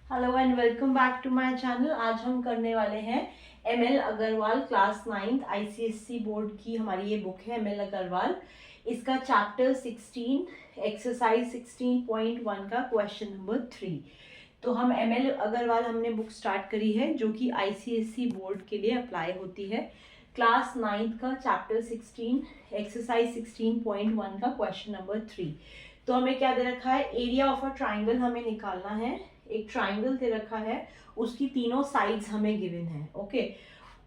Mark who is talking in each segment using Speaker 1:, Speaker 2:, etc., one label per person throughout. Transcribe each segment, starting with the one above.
Speaker 1: Hello and welcome back to my channel. आज हम करने वाले हैं ML Agarwal class 9th ICSE board की हमारी ये बुक है एमएल अग्रवाल। इसका चैप्टर 16 एक्सरसाइज 16.1 का क्वेश्चन नंबर 3। तो हम एमएल अग्रवाल हमने बुक स्टार्ट करी है जो कि आईसीएससी बोर्ड के लिए अप्लाई होती है। क्लास 9th का चैप्टर 16 एक्सरसाइज 16.1 का क्वेश्चन नंबर 3। तो हमें क्या दे रखा है, एरिया ऑफ अ ट्राइंगल हमें निकालना है। एक ट्राइंगल दे रखा है, उसकी तीनों साइड्स हमें गिवन है। ओके,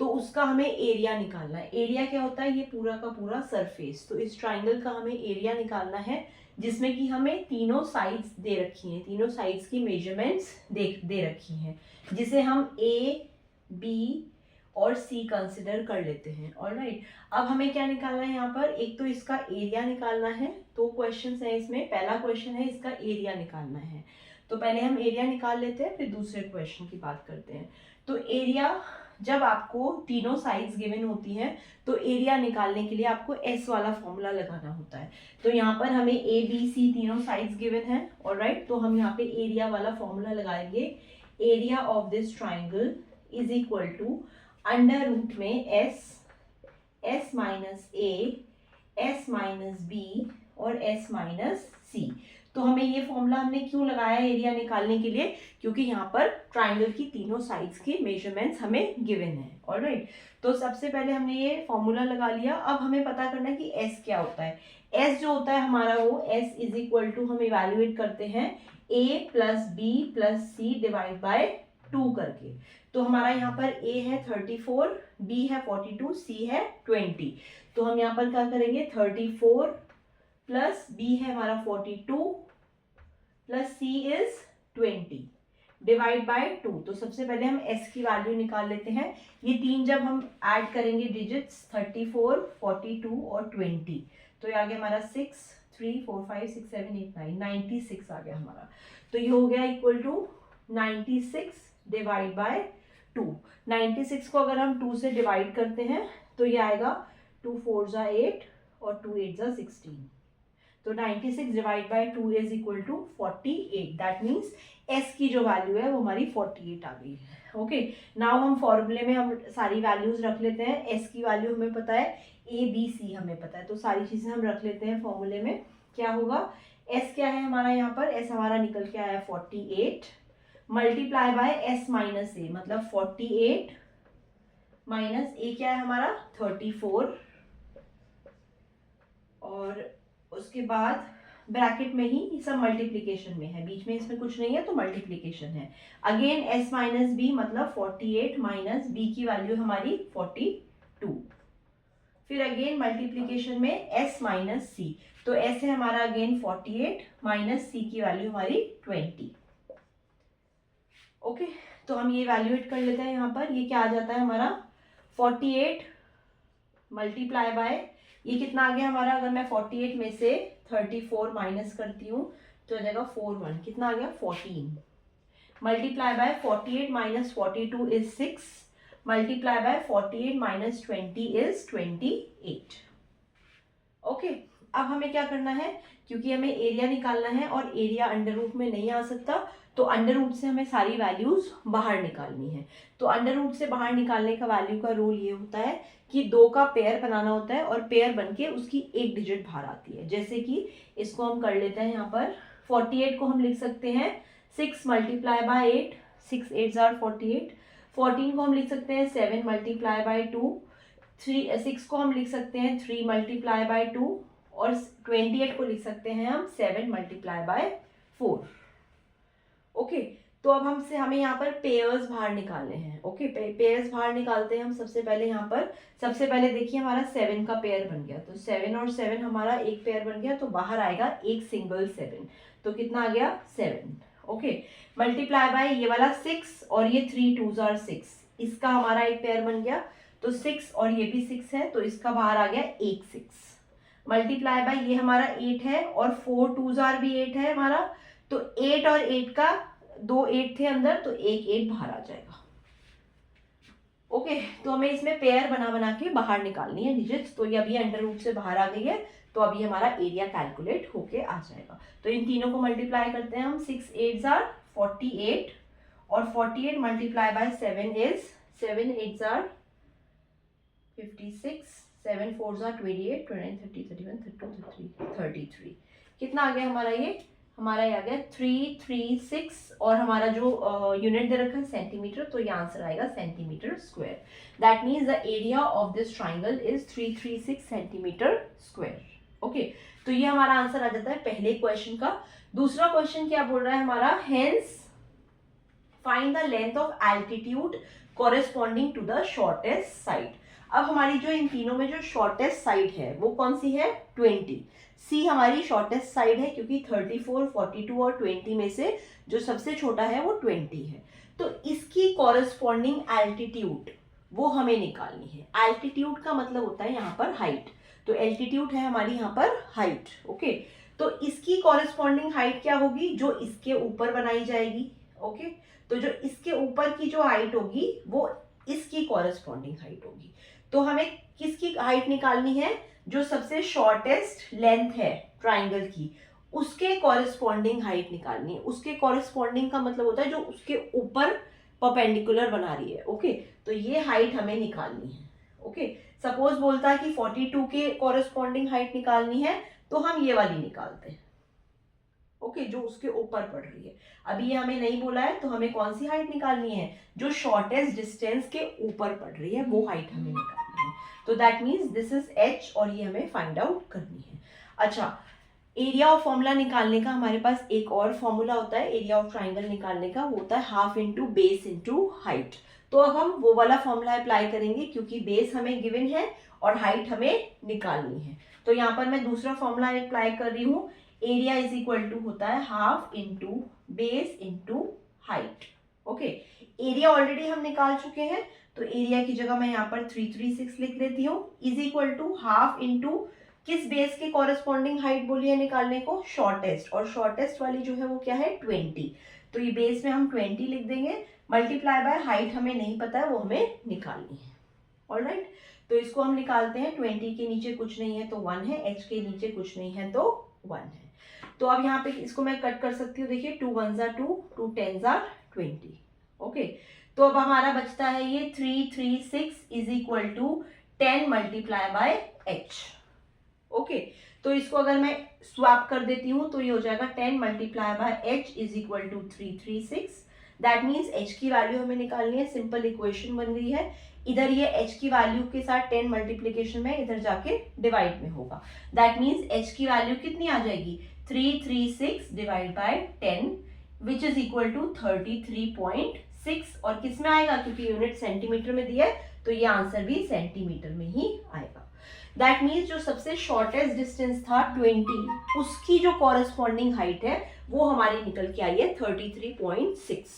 Speaker 1: तो उसका हमें एरिया निकालना है। एरिया क्या होता है, ये पूरा का पूरा सरफेस। तो इस ट्राइंगल का हमें एरिया निकालना है जिसमें कि हमें तीनों साइड्स दे रखी हैं, तीनों साइड्स की मेजरमेंट्स दे रखी हैं, जिसे हम ए बी और सी कंसिडर कर लेते हैं। ऑलराइट, अब हमें क्या निकालना है यहाँ पर, एक तो इसका एरिया निकालना है। दो क्वेश्चन है इसमें, पहला क्वेश्चन है इसका एरिया निकालना है। तो पहले हम एरिया निकाल लेते हैं, फिर दूसरे क्वेश्चन की बात करते हैं। तो एरिया, जब आपको तीनों साइड्स गिवन होती हैं तो एरिया निकालने के लिए आपको एस वाला फॉर्मूला लगाना होता है। तो यहाँ पर हमें ए बी सी तीनों साइड्स गिवन है। ऑलराइट, तो हम यहाँ पे एरिया वाला फॉर्मूला लगाएंगे। Area of this triangle is equal to under root में s minus a, s minus b और एस माइनस सी। तो हमें ये फॉर्मूला हमने क्यों लगाया है एरिया निकालने के लिए, क्योंकि यहाँ पर ट्राइंगल की तीनों साइड्स की मेजरमेंट्स हमें गिवन है। ऑलराइट, तो सबसे पहले हमने ये फॉर्मूला लगा लिया। अब हमें पता करना है कि एस क्या होता है। एस जो होता है हमारा, वो एस इज इक्वल टू हम इवेल्युएट करते हैं A plus B plus C divide by 2 करके। तो हमारा यहाँ पर ए है 34, बी है 42, सी है 20। तो हम यहाँ पर क्या करेंगे, 34 प्लस बी है हमारा 42 plus c is 20 divide by 2। तो सबसे पहले हम s की वैल्यू निकाल लेते हैं। ये तीन जब हम ऐड करेंगे डिजिट्स 34, 42 और 20, तो ये आ गया हमारा 6, 3, 4, 5, 6, 7, 8, 9, 96 आ गया हमारा। तो ये हो गया इक्वल टू 96 डिवाइड बाय 2। 96 को अगर हम 2 से डिवाइड करते हैं तो ये आएगा 2 4 जा 8 और 2 8 जा 16। तो 96 divide by 2 is equal to 48। That means s की जो वैल्यू है वो हमारी 48 आ गई है। ओके, नाउ हम फॉर्मूले में हम सारी वैल्यूज रख लेते हैं। s की वैल्यू हमें पता है, a b c हमें पता है, तो सारी चीजें हम रख लेते हैं फॉर्मूले में। क्या होगा, s क्या है हमारा, यहाँ पर s हमारा निकल के आया 48 मल्टीप्लाई बाय s माइनस ए, मतलब 48 माइनस ए क्या है हमारा 34, और उसके बाद ब्रैकेट में ही सब मल्टीप्लिकेशन में है, बीच में इसमें कुछ नहीं है तो मल्टीप्लिकेशन है। अगेन s माइनस बी मतलब 48 माइनस बी की वैल्यू हमारी 42, फिर अगेन मल्टीप्लिकेशन में s माइनस सी। तो s है हमारा अगेन 48 माइनस सी की वैल्यू हमारी 20। ओके, तो हम ये वैल्यूएट कर लेते हैं। यहाँ पर ये क्या आ जाता है हमारा 48 मल्टीप्लाई बाय, ये कितना आ गया हमारा, अगर मैं 48 में से 34 माइनस करती हूँ तो आ जाएगा 41, कितना आ गया 14 multiply by 48 minus 42 is 6 multiply by 48 minus 20 is 28। Okay, अब हमें क्या करना है, क्योंकि हमें एरिया निकालना है और एरिया अंडर रूट में नहीं आ सकता, तो अंडर रूट से हमें सारी वैल्यूज बाहर निकालनी है। तो अंडर रूट से बाहर निकालने का वैल्यू का रूल ये होता है कि 2 का पेयर बनाना होता है और पेयर बनके उसकी एक डिजिट बाहर आती है। जैसे कि इसको हम कर लेते हैं, यहाँ पर 48 को हम लिख सकते हैं 6 मल्टीप्लाई बाय 8, 6 8 आर 48। 14 को हम लिख सकते हैं 7 मल्टीप्लाई बाय 2, 6 को हम लिख सकते हैं 3 मल्टीप्लाई बाय 2, और 28 को लिख सकते हैं हम 7 मल्टीप्लाई बाय 4। ओके, तो अब हमें यहाँ पर पेयर्स बाहर निकालने हैं। ओके, पेयर्स बाहर निकालते हैं हम। सबसे पहले यहाँ पर, सबसे पहले देखिए हमारा 7 का पेयर बन गया, तो 7 और 7 हमारा एक पेयर बन गया, तो बाहर आएगा एक सिंगल 7, तो कितना आ गया 7। ओके, मल्टीप्लाई बाय ये वाला 6 और ये 3 2 आर 6, इसका हमारा एक पेयर बन गया, तो 6 और ये भी 6 है, तो इसका बाहर आ गया एक 6। मल्टीप्लाई बाय ये हमारा 8 है और 4 2 आर भी 8 है हमारा, तो 8 और 8 का 2 8 थे अंदर, तो एक 8 बाहर आ जाएगा। ओके, तो हमें इसमें पेयर बना बना के बाहर निकालनी है डिजिट्स। तो ये अभी अंडर रूट से बाहर आ गई है, तो अभी हमारा एरिया कैलकुलेट होके आ जाएगा। तो इन तीनों को मल्टीप्लाई करते हैं हम, 6 8 आर 48 और 48 multiply by 7 is 7 8 are 56, 7 4 are 28, 29 30 31 32 33। कितना आ गया हमारा ये? हमारा ये आ गया 336 और हमारा जो यूनिट दे रखा है सेंटीमीटर, तो ये आंसर आएगा centimetre square. That means the area of this triangle is 336 centimetre square. Okay, तो ये हमारा आंसर आ जाता है पहले क्वेश्चन का। दूसरा क्वेश्चन क्या बोल रहा है हमारा? Hence find the length of altitude corresponding to the shortest side. अब हमारी जो इन तीनों में जो शॉर्टेस्ट साइड है वो कौन सी है? 20। सी हमारी शॉर्टेस्ट साइड है क्योंकि 34, 42 और 20 में से जो सबसे छोटा है वो 20 है। तो इसकी कॉरेस्पॉन्डिंग एल्टीट्यूड वो हमें निकालनी है। एल्टीट्यूड का मतलब होता है यहाँ पर हाइट, तो एल्टीट्यूड है हमारी यहाँ पर हाइट। ओके, तो इसकी कॉरेस्पॉन्डिंग हाइट क्या होगी? जो इसके ऊपर बनाई जाएगी। ओके, तो जो इसके ऊपर की जो हाइट होगी वो इसकी कॉरेस्पॉन्डिंग हाइट होगी। तो हमें किसकी हाइट निकालनी है? जो सबसे शॉर्टेस्ट लेंथ है ट्राइंगल की, उसके कॉरेस्पॉन्डिंग हाइट निकालनी है। उसके कॉरेस्पॉन्डिंग का मतलब होता है जो उसके ऊपर परपेंडिकुलर बना रही है। ओके, तो ये हाइट हमें निकालनी है। ओके, सपोज बोलता है कि 42 के कॉरेस्पॉन्डिंग हाइट निकालनी है, तो हम ये वाली निकालते हैं। ओके, जो उसके ऊपर पड़ रही है। अभी ये हमें नहीं बोला है, तो हमें कौन सी हाइट निकालनी है? जो शॉर्टेस्ट डिस्टेंस के ऊपर पड़ रही है वो हाइट हमें निकालनी है। तो that means this is h और ये हमें फाइंड आउट करनी है। अच्छा, एरिया ऑफ फॉर्मूला निकालने का हमारे पास एक और फॉर्मूला होता है एरिया ऑफ ट्राइंगल निकालने का, वो होता है half into base into height. तो अब हम वो वाला फॉर्मूला अप्लाई करेंगे क्योंकि बेस हमें गिवन है और हाइट हमें निकालनी है। तो यहाँ पर मैं दूसरा फॉर्मूला अप्लाई कर रही हूँ। एरिया इज इक्वल टू होता है half into base into height. Okay, area already हम निकाल चुके हैं, तो एरिया की जगह मैं यहाँ पर 336 लिख देती हूँ, is equal to half into किस बेस के कॉरेस्पॉन्डिंग हाइट बोली है निकालने को? शॉर्टेस्ट, और शॉर्टेस्ट वाली जो है वो क्या है? 20। तो ये बेस में हम 20 लिख देंगे, मल्टीप्लाई बाय हाइट हमें नहीं पता है, वो हमें निकालनी है। ऑलराइट, तो इसको हम निकालते हैं। 20 के नीचे कुछ नहीं है तो 1 है, h के नीचे कुछ नहीं है तो 1 है। तो अब यहाँ पे इसको मैं कट कर सकती हूँ। देखिए 2 1s are 2, 2 10s are 20। Okay, तो अब हमारा बचता है ये 336 is equal to 10 multiply by h। Okay, तो इसको अगर मैं स्वैप कर देती हूँ तो ये हो जाएगा 10 multiply by h is equal to 336। That means h की वैल्यू हमें निकालनी है। सिंपल इक्वेशन बन गई है। इधर ये h की वैल्यू के साथ 10 मल्टीप्लीकेशन में इधर जाके डिवाइड में होगा। दैट मीन्स h की वैल्यू कितनी आ जाएगी? 336 divide by 10 which is equal to 33.6। और किस में आएगा? क्योंकि यूनिट सेंटीमीटर में दिया है तो ये आंसर भी सेंटीमीटर में ही आएगा। दैट मीन्स जो सबसे शॉर्टेस्ट डिस्टेंस था 20, उसकी जो कॉरेस्पॉन्डिंग हाइट है वो हमारी निकल के आई है 33.6।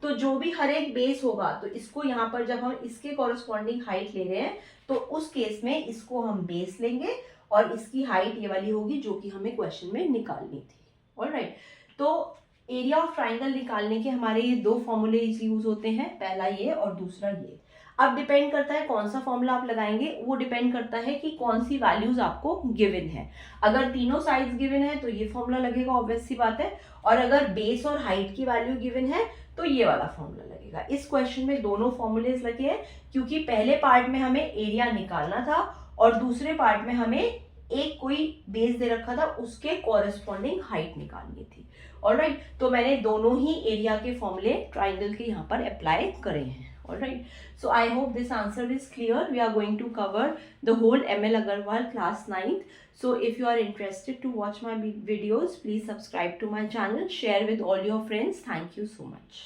Speaker 1: तो जो भी हर एक बेस होगा, तो इसको यहाँ पर जब हम इसके कॉरेस्पॉन्डिंग हाइट ले रहे हैं तो उस केस में इसको हम बेस लेंगे और इसकी हाइट ये वाली होगी जो कि हमें क्वेश्चन में निकालनी थी। ऑलराइट, तो एरिया ऑफ ट्राइंगल निकालने के हमारे ये दो फॉर्मूलेज यूज होते हैं, पहला ये और दूसरा ये। अब डिपेंड करता है कौन सा फॉर्मूला आप लगाएंगे, वो डिपेंड करता है कि कौन सी वैल्यूज आपको गिवन है। अगर तीनों साइड्स गिवन है तो ये फॉर्मूला लगेगा, ऑब्वियस सी बात है। और अगर बेस और हाइट की वैल्यू गिवन है तो ये वाला फॉर्मूला लगेगा। इस क्वेश्चन में दोनों फॉर्मूलेज लगे हैं क्योंकि पहले पार्ट में हमें एरिया निकालना था और दूसरे पार्ट में हमें एक कोई बेस दे रखा था, उसके कॉरेस्पॉन्डिंग हाइट निकालनी थी। ऑलराइट, तो मैंने दोनों ही एरिया के फॉर्मूले ट्राइंगल के यहाँ पर अप्लाई करे हैं। Alright, so I hope this answer is clear. We are going to cover the whole ML Agarwal class 9th. So if you are interested to watch my videos, please subscribe to my channel, share with all your friends. Thank you so much.